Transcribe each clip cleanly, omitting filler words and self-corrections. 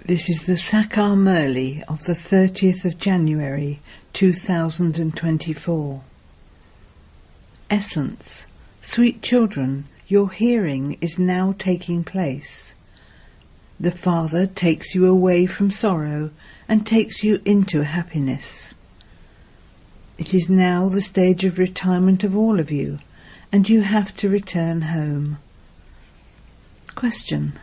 This is the Sakar Murli of the 30th of January 2024. Essence. Sweet children, your hearing is now taking place. The Father takes you away from sorrow and takes you into happiness. It is now the stage of retirement of all of you, and you have to return home. Question.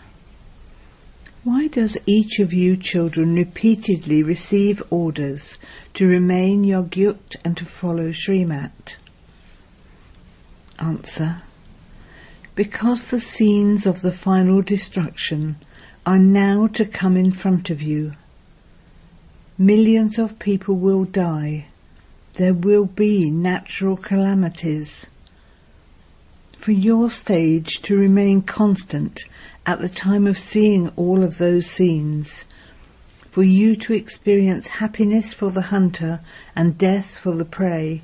Why does each of you children repeatedly receive orders to remain Avyakt and to follow Srimat? Answer. Because the scenes of the final destruction are now to come in front of you. Millions of people will die. There will be natural calamities. For your stage to remain constant at the time of seeing all of those scenes, for you to experience happiness for the hunter and death for the prey,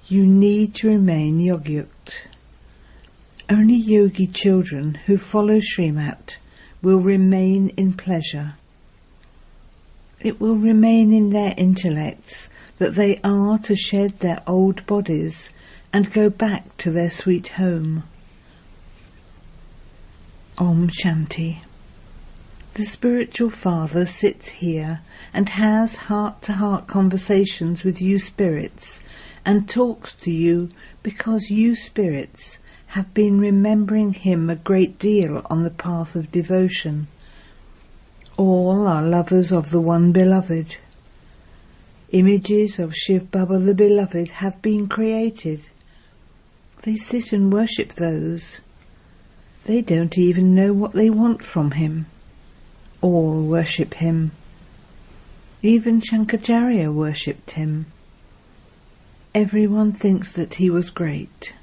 you need to remain Avyakt. Only yogi children who follow Srimat will remain in pleasure. It will remain in their intellects that they are to shed their old bodies and go back to their sweet home. Om Shanti. The spiritual father sits here and has heart-to-heart conversations with you spirits and talks to you because you spirits have been remembering him a great deal on the path of devotion. All are lovers of the one beloved. Images of shivbaba the beloved have been created. They sit and worship those. They don't even know what they want from him. All worship him. Even Shankaracharya worshipped him. Everyone thinks that he was great.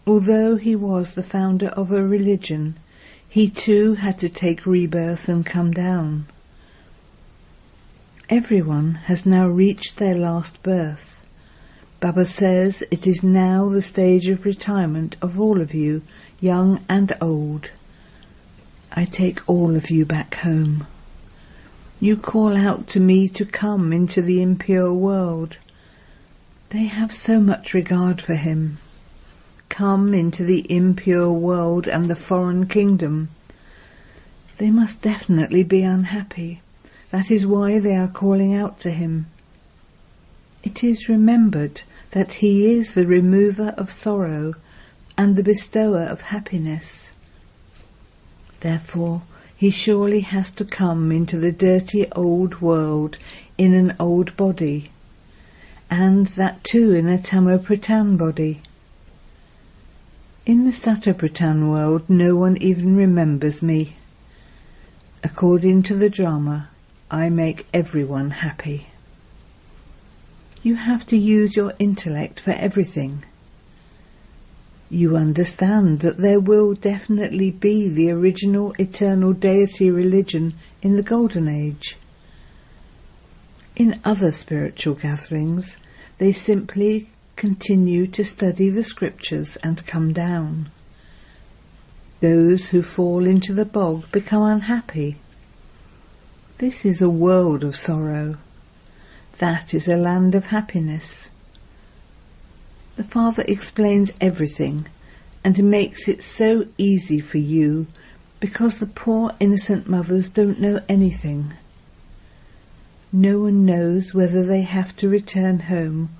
Although he was the founder of a religion, he too had to take rebirth and come down. Everyone has now reached their last birth. Baba says it is now the stage of retirement of all of you, young and old. I take all of you back home. You call out to me to come into the impure world. They have so much regard for him. Come into the impure world and the foreign kingdom. They must definitely be unhappy. That is why they are calling out to him. It is remembered that he is the remover of sorrow and the bestower of happiness. Therefore, he surely has to come into the dirty old world in an old body, and that too in a Tamo-Pradhan body. In the Sato-Pradhan world, no one even remembers me. According to the drama, I make everyone happy. You have to use your intellect for everything. You understand that there will definitely be the original eternal deity religion in the Golden Age. In other spiritual gatherings, they simply continue to study the scriptures and come down. Those who fall into the bog become unhappy. This is a world of sorrow. That is a land of happiness. The Father explains everything and makes it so easy for you because the poor innocent mothers don't know anything. No one knows whether they have to return home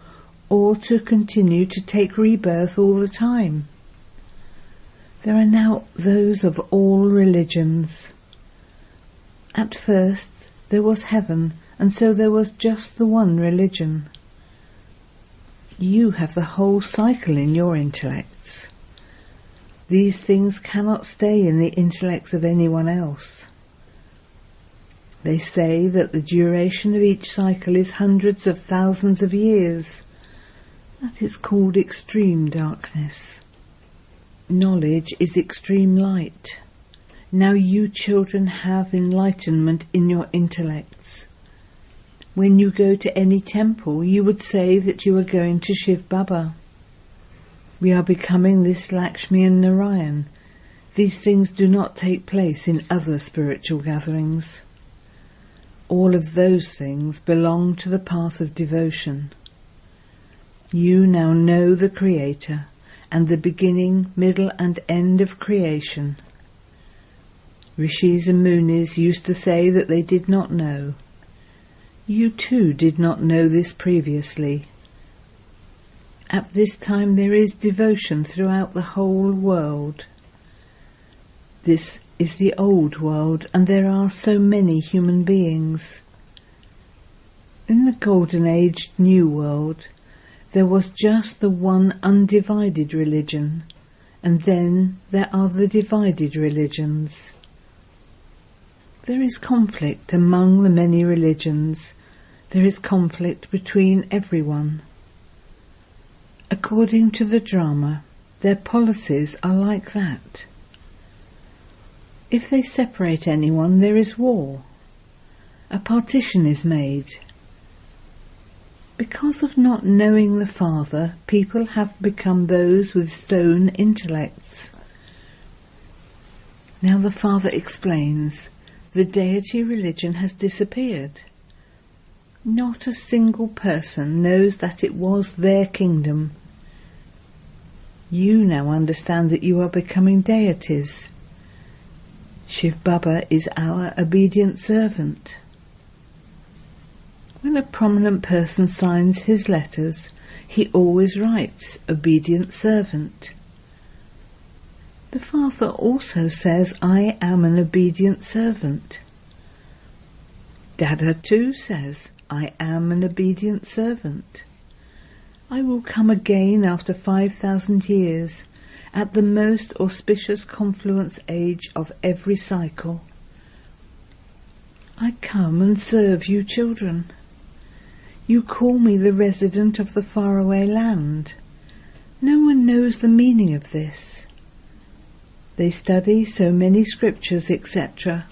or to continue to take rebirth all the time. There are now those of all religions. At first there was heaven, and so there was just the one religion. You have the whole cycle in your intellects. These things cannot stay in the intellects of anyone else. They say that the duration of each cycle is hundreds of thousands of years. That is called extreme darkness. Knowledge is extreme light. Now you children have enlightenment in your intellects. When you go to any temple, you would say that you are going to shivbaba. We are becoming this Lakshmi and Narayan. These things do not take place in other spiritual gatherings. All of those things belong to the path of devotion. You now know the Creator and the beginning, middle and end of creation. Rishis and Munis used to say that they did not know. You too did not know this previously. At this time there is devotion throughout the whole world. This is the old world, and there are so many human beings. In the golden aged new world, there was just the one undivided religion, and then there are the divided religions. There is conflict among the many religions. There is conflict between everyone. According to the drama, their policies are like that. If they separate anyone, there is war. A partition is made. Because of not knowing the Father, people have become those with stone intellects. Now the Father explains, the deity religion has disappeared. Not a single person knows that it was their kingdom. You now understand that you are becoming deities. Shivbaba is our obedient servant. When a prominent person signs his letters, he always writes obedient servant. The Father also says, I am an obedient servant. Dada too says, I am an obedient servant. I will come again after 5,000 years, at the most auspicious confluence age of every cycle. I come and serve you children. You call me the resident of the faraway land. No one knows the meaning of this. They study so many scriptures, etc.,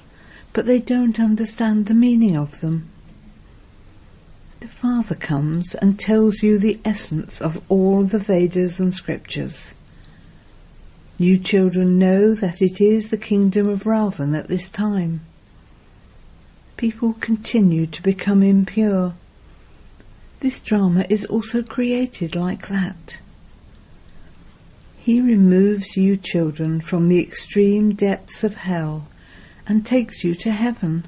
but they don't understand the meaning of them. The Father comes and tells you the essence of all the Vedas and scriptures. You children know that it is the kingdom of Ravan at this time. People continue to become impure. This drama is also created like that. He removes you children from the extreme depths of hell and takes you to heaven.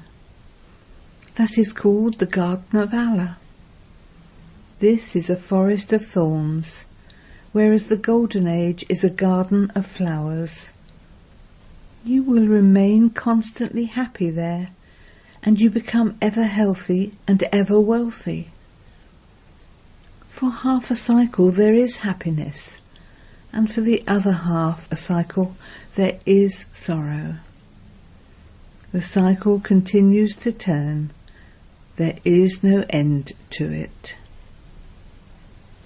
That is called the Garden of Allah. This is a forest of thorns, whereas the Golden Age is a garden of flowers. You will remain constantly happy there, and you become ever healthy and ever wealthy. For half a cycle there is happiness, and for the other half a cycle there is sorrow. The cycle continues to turn. There is no end to it.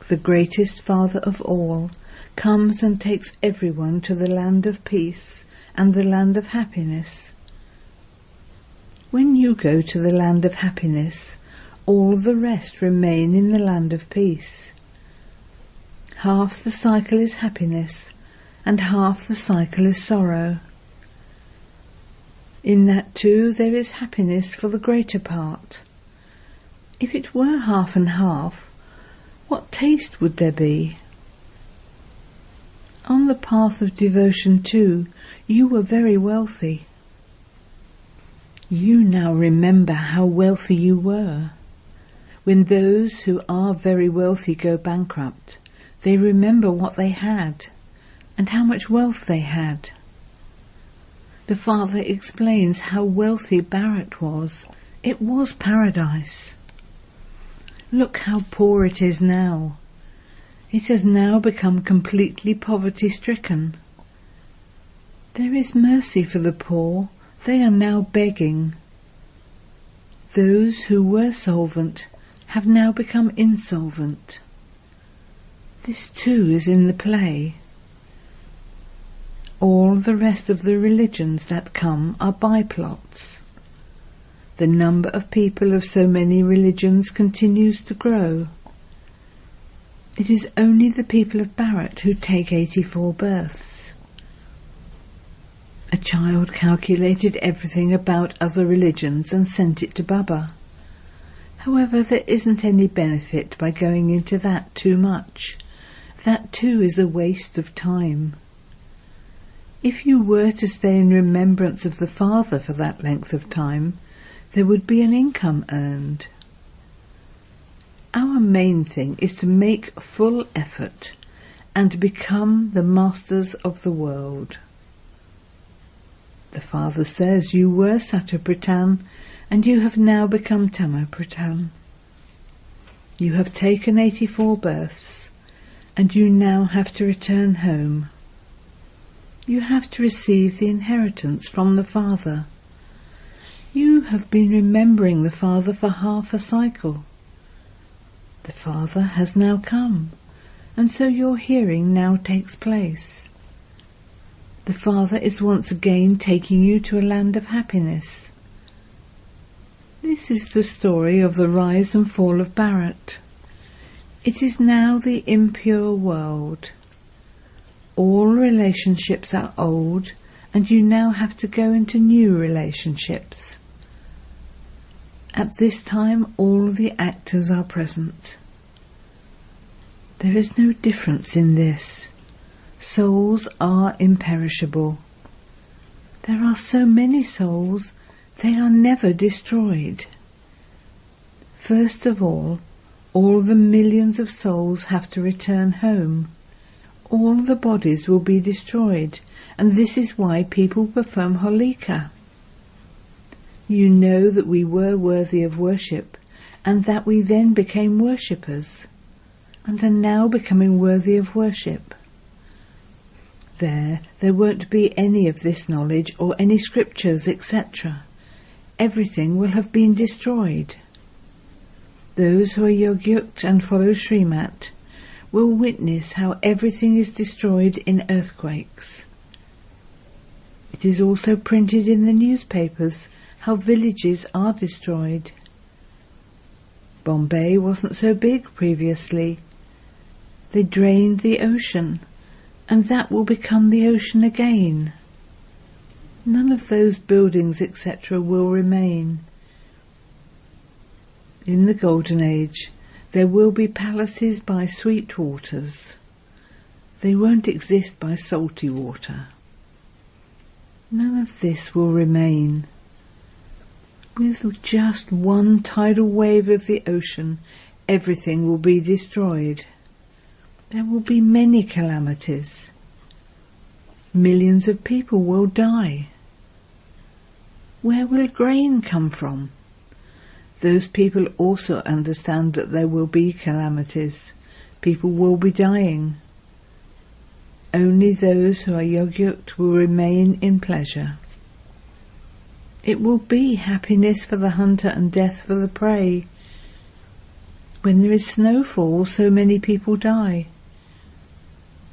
The greatest Father of all comes and takes everyone to the land of peace and the land of happiness. When you go to the land of happiness, all the rest remain in the land of peace. Half the cycle is happiness, and half the cycle is sorrow. In that too there is happiness for the greater part. If it were half and half, what taste would there be? On the path of devotion too, you were very wealthy. You now remember how wealthy you were. When those who are very wealthy go bankrupt, they remember what they had and how much wealth they had. The Father explains how wealthy Bharat was. It was paradise. Look how poor it is now. It has now become completely poverty-stricken. There is mercy for the poor. They are now begging. Those who were solvent have now become insolvent. This too is in the play. All the rest of the religions that come are byplots. The number of people of so many religions continues to grow. It is only the people of Bharat who take 84 births. A child calculated everything about other religions and sent it to Baba. However, there isn't any benefit by going into that too much. That too is a waste of time. If you were to stay in remembrance of the Father for that length of time, there would be an income earned. Our main thing is to make full effort and become the masters of the world. The Father says you were Satapritan and you have now become Tamapritan. You have taken 84 births and you now have to return home. You have to receive the inheritance from the Father. You have been remembering the Father for half a cycle. The Father has now come, and so your hearing now takes place. The Father is once again taking you to a land of happiness. This is the story of the rise and fall of Bharat. It is now the impure world. All relationships are old, and you now have to go into new relationships. At this time, all the actors are present. There is no difference in this. Souls are imperishable. There are so many souls, they are never destroyed. First of all the millions of souls have to return home. All the bodies will be destroyed, and this is why people perform Holika. You know that we were worthy of worship, and that we then became worshippers, and are now becoming worthy of worship. There won't be any of this knowledge or any scriptures, etc. Everything will have been destroyed. Those who are yogyukt and follow Srimat will witness how everything is destroyed in earthquakes. It is also printed in the newspapers how villages are destroyed. Bombay wasn't so big previously. They drained the ocean, and that will become the ocean again. None of those buildings, etc., will remain. In the Golden Age, there will be palaces by sweet waters. They won't exist by salty water. None of this will remain. With just one tidal wave of the ocean, everything will be destroyed. There will be many calamities. Millions of people will die. Where will grain come from? Those people also understand that there will be calamities. People will be dying. Only those who are yogyukt will remain in pleasure. It will be happiness for the hunter and death for the prey. When there is snowfall, so many people die.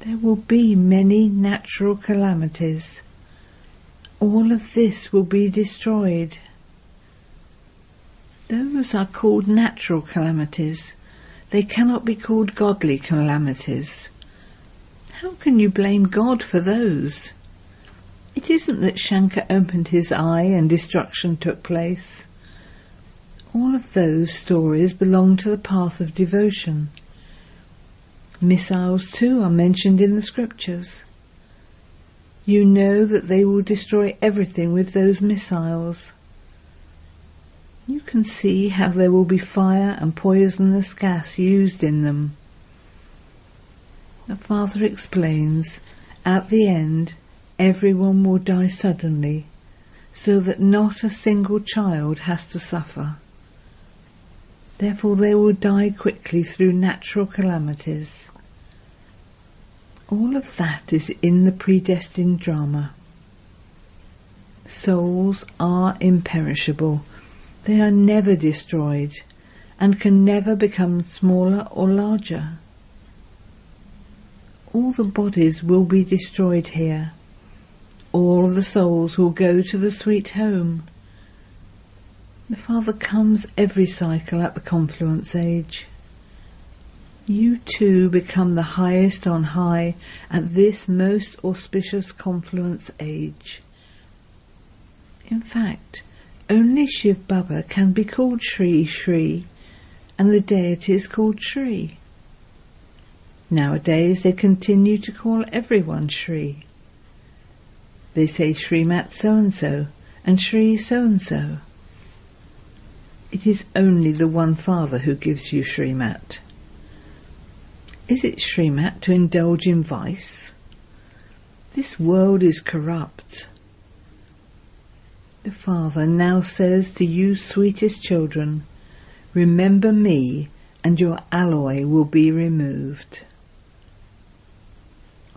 There will be many natural calamities. All of this will be destroyed. Those are called natural calamities. They cannot be called godly calamities. How can you blame God for those? It isn't that Shankar opened his eye and destruction took place. All of those stories belong to the path of devotion. Missiles too are mentioned in the scriptures. You know that they will destroy everything with those missiles. You can see how there will be fire and poisonous gas used in them. The Father explains, at the end, everyone will die suddenly, so that not a single child has to suffer. Therefore they will die quickly through natural calamities. All of that is in the predestined drama. Souls are imperishable. They are never destroyed and can never become smaller or larger. All the bodies will be destroyed here. All the souls will go to the sweet home. The Father comes every cycle at the confluence age. You too become the highest on high at this most auspicious confluence age. In fact, only Shivbaba can be called Shri Shri, and the deity is called Shri. Nowadays they continue to call everyone Shri. They say Shrimat so-and-so and Shri so-and-so. It is only the one Father who gives you Shrimat. Is it Shrimat to indulge in vice? This world is corrupt. The Father now says to you sweetest children, remember me and your alloy will be removed.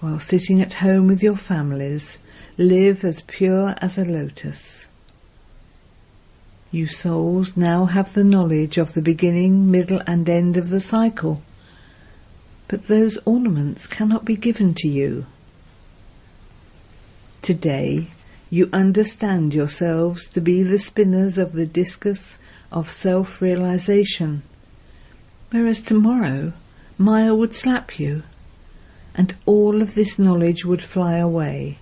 While sitting at home with your families, live as pure as a lotus. You souls now have the knowledge of the beginning, middle and end of the cycle, but those ornaments cannot be given to you. Today you understand yourselves to be the spinners of the discus of self-realization, whereas tomorrow Maya would slap you, and all of this knowledge would fly away.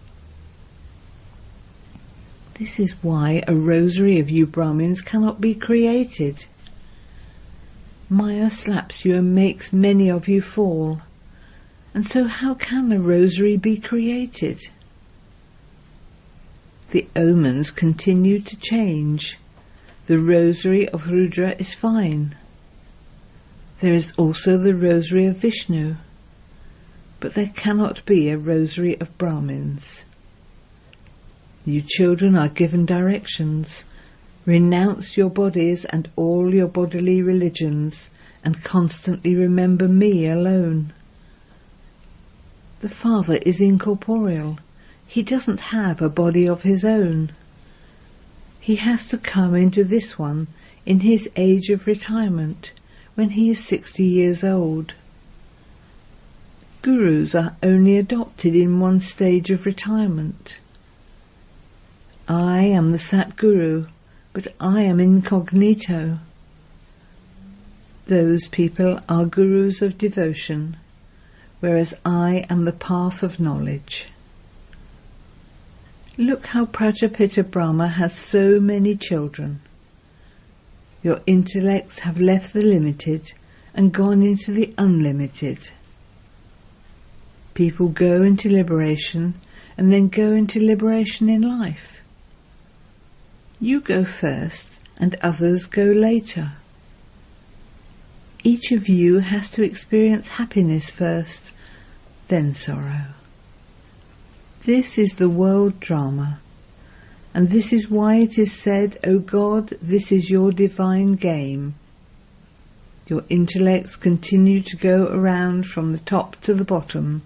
This is why a rosary of you Brahmins cannot be created. Maya slaps you and makes many of you fall, and so how can a rosary be created? The omens continue to change. The rosary of Rudra is fine. There is also the rosary of Vishnu, but there cannot be a rosary of Brahmins. You children are given directions. Renounce your bodies and all your bodily religions, and constantly remember me alone. The Father is incorporeal. He doesn't have a body of his own. He has to come into this one in his age of retirement, when he is 60 years old. Gurus are only adopted in one stage of retirement. I am the Satguru, but I am incognito. Those people are gurus of devotion, whereas I am the path of knowledge. Look how Prajapita Brahma has so many children. Your intellects have left the limited and gone into the unlimited. People go into liberation and then go into liberation in life. You go first and others go later. Each of you has to experience happiness first, then sorrow. This is the world drama, and this is why it is said, O God, this is your divine game. Your intellects continue to go around from the top to the bottom.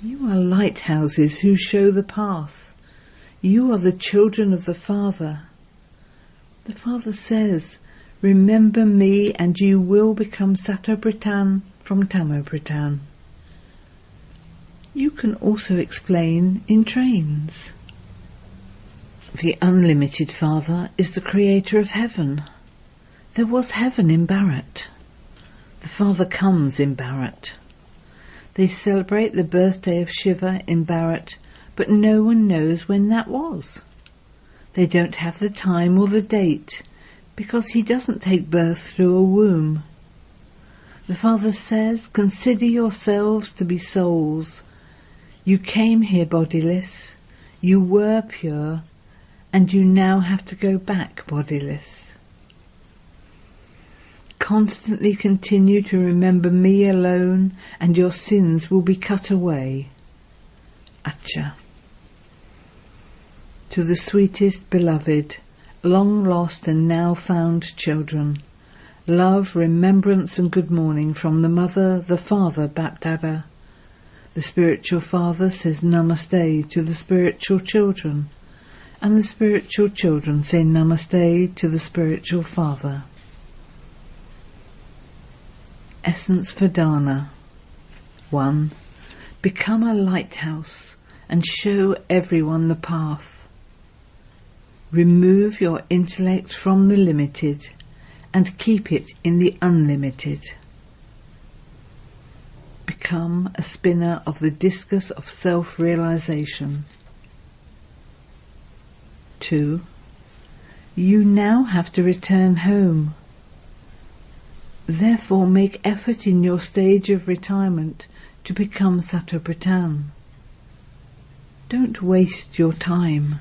You are lighthouses who show the path. You are the children of the Father. The Father says, remember me and you will become Satobritan from Tamobritan. You can also explain in trains. The unlimited Father is the creator of heaven. There was heaven in Bharat. The Father comes in Bharat. They celebrate the birthday of Shiva in Bharat, but no one knows when that was. They don't have the time or the date, because he doesn't take birth through a womb. The Father says, consider yourselves to be souls. You came here bodiless, you were pure, and you now have to go back bodiless. Constantly continue to remember me alone, and your sins will be cut away. Acha. To the sweetest beloved, long lost and now found children, love, remembrance and good morning from the Mother, the Father, BapDada. The spiritual Father says Namaste to the spiritual children, and the spiritual children say Namaste to the spiritual Father. Essence for Dana. 1. Become a lighthouse and show everyone the path. Remove your intellect from the limited and keep it in the unlimited. Become a spinner of the discus of self-realization. 2. You now have to return home. Therefore make effort in your stage of retirement to become Satopratan. Don't waste your time.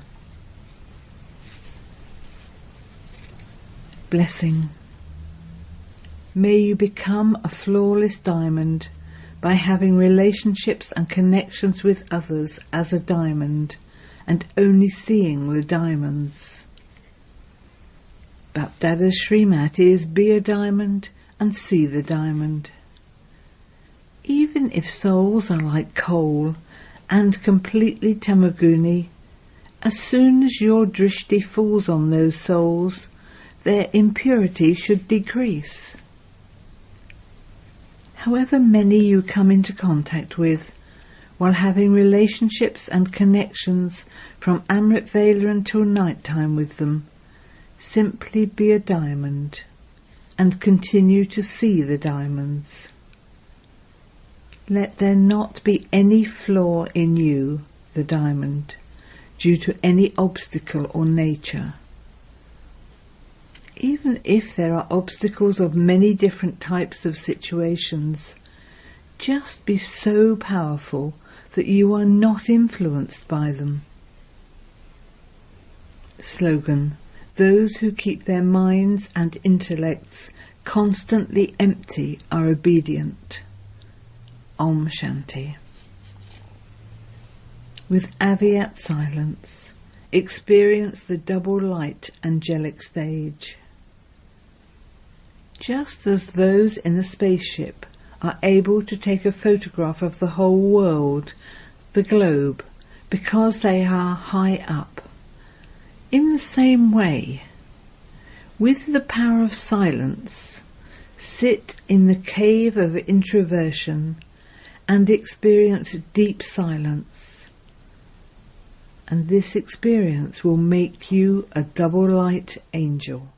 Blessing. May you become a flawless diamond by having relationships and connections with others as a diamond and only seeing the diamonds. BapDada's Srimat is be a diamond and see the diamond. Even if souls are like coal and completely tamaguni, as soon as your drishti falls on those souls, their impurity should decrease. However many you come into contact with, while having relationships and connections from Amrit Vela until night time with them, simply be a diamond and continue to see the diamonds. Let there not be any flaw in you, the diamond, due to any obstacle or nature. Even if there are obstacles of many different types of situations, just be so powerful that you are not influenced by them. Slogan: those who keep their minds and intellects constantly empty are obedient. Om Shanti. With Avyakt silence, experience the double light angelic stage. Just as those in a spaceship are able to take a photograph of the whole world, the globe, because they are high up, in the same way, with the power of silence, sit in the cave of introversion and experience deep silence. And this experience will make you a double light angel.